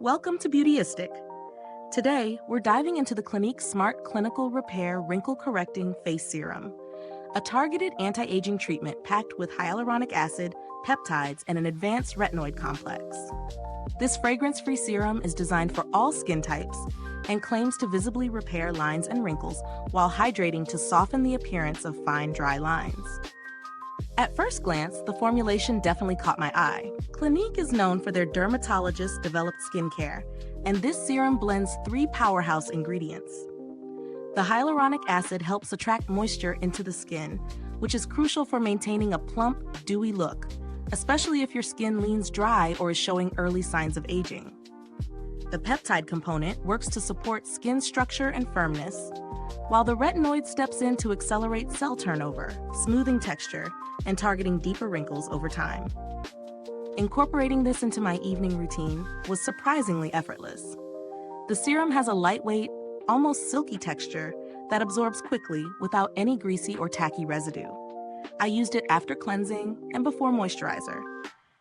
Welcome to Beautyistic. Today, we're diving into the Clinique Smart Clinical Repair Wrinkle Correcting Face Serum, a targeted anti-aging treatment packed with hyaluronic acid, peptides, and an advanced retinoid complex. This fragrance-free serum is designed for all skin types and claims to visibly repair lines and wrinkles while hydrating to soften the appearance of fine, dry lines. At first glance, the formulation definitely caught my eye. Clinique is known for their dermatologist-developed skincare, and this serum blends three powerhouse ingredients. The hyaluronic acid helps attract moisture into the skin, which is crucial for maintaining a plump, dewy look, especially if your skin leans dry or is showing early signs of aging. The peptide component works to support skin structure and firmness, while the retinoid steps in to accelerate cell turnover, smoothing texture, and targeting deeper wrinkles over time. Incorporating this into my evening routine was surprisingly effortless. The serum has a lightweight, almost silky texture that absorbs quickly without any greasy or tacky residue. I used it after cleansing and before moisturizer.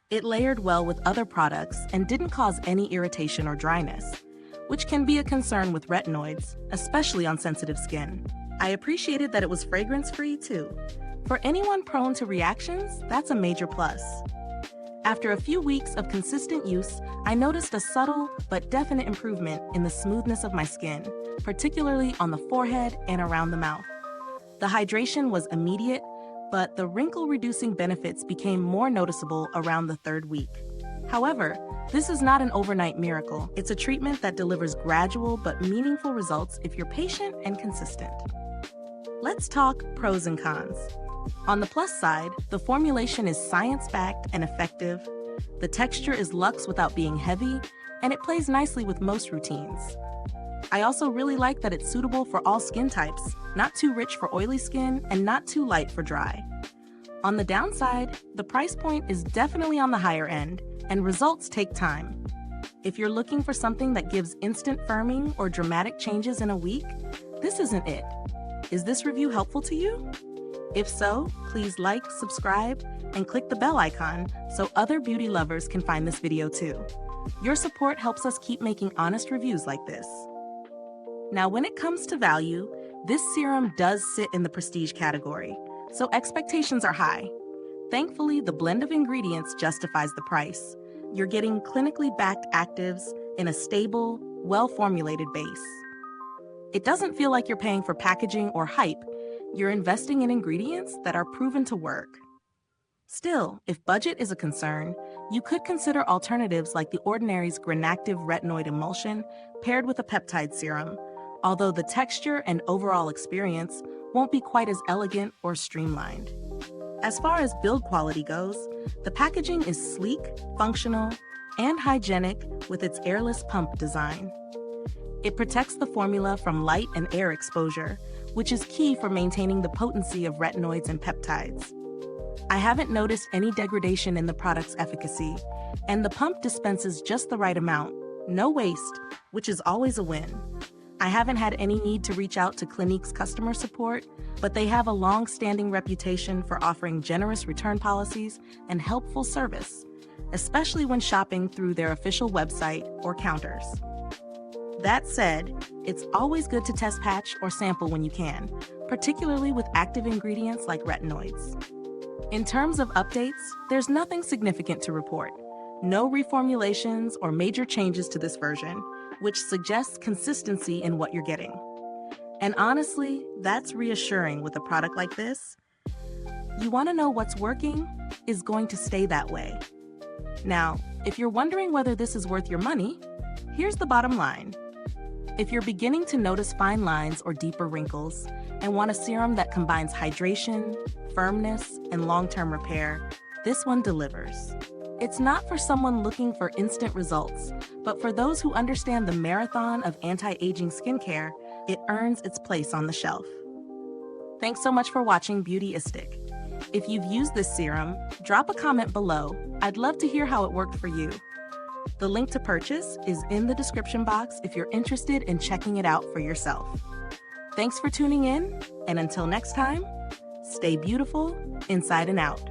It layered well with other products and didn't cause any irritation or dryness, which can be a concern with retinoids, especially on sensitive skin. I appreciated that it was fragrance-free too. For anyone prone to reactions, that's a major plus. After a few weeks of consistent use, I noticed a subtle but definite improvement in the smoothness of my skin, particularly on the forehead and around the mouth. The hydration was immediate, but the wrinkle-reducing benefits became more noticeable around the third week. However, this is not an overnight miracle. It's a treatment that delivers gradual but meaningful results if you're patient and consistent. Let's talk pros and cons. On the plus side, the formulation is science-backed and effective, the texture is luxe without being heavy, and it plays nicely with most routines. I also really like that it's suitable for all skin types, not too rich for oily skin and not too light for dry. On the downside, the price point is definitely on the higher end, and results take time. If you're looking for something that gives instant firming or dramatic changes in a week, this isn't it. Is this review helpful to you? If so, please like, subscribe, and click the bell icon so other beauty lovers can find this video too. Your support helps us keep making honest reviews like this. Now, when it comes to value, this serum does sit in the prestige category, so expectations are high. Thankfully, the blend of ingredients justifies the price. You're getting clinically backed actives in a stable, well-formulated base. It doesn't feel like you're paying for packaging or hype. You're investing in ingredients that are proven to work. Still, if budget is a concern, you could consider alternatives like The Ordinary's Granactive Retinoid Emulsion paired with a peptide serum, although the texture and overall experience won't be quite as elegant or streamlined. As far as build quality goes, the packaging is sleek, functional, and hygienic with its airless pump design. It protects the formula from light and air exposure, which is key for maintaining the potency of retinoids and peptides. I haven't noticed any degradation in the product's efficacy, and the pump dispenses just the right amount, no waste, which is always a win. I haven't had any need to reach out to Clinique's customer support, but they have a long-standing reputation for offering generous return policies and helpful service, especially when shopping through their official website or counters. That said, it's always good to test patch or sample when you can, particularly with active ingredients like retinoids. In terms of updates, there's nothing significant to report. No reformulations or major changes to this version, which suggests consistency in what you're getting. And honestly, that's reassuring with a product like this. You want to know what's working is going to stay that way. Now, if you're wondering whether this is worth your money, here's the bottom line. If you're beginning to notice fine lines or deeper wrinkles and want a serum that combines hydration, firmness, and long-term repair, this one delivers. It's not for someone looking for instant results, but for those who understand the marathon of anti-aging skincare, it earns its place on the shelf. Thanks so much for watching Beautyistic. If you've used this serum, drop a comment below. I'd love to hear how it worked for you. The link to purchase is in the description box if you're interested in checking it out for yourself. Thanks for tuning in, and until next time, stay beautiful inside and out.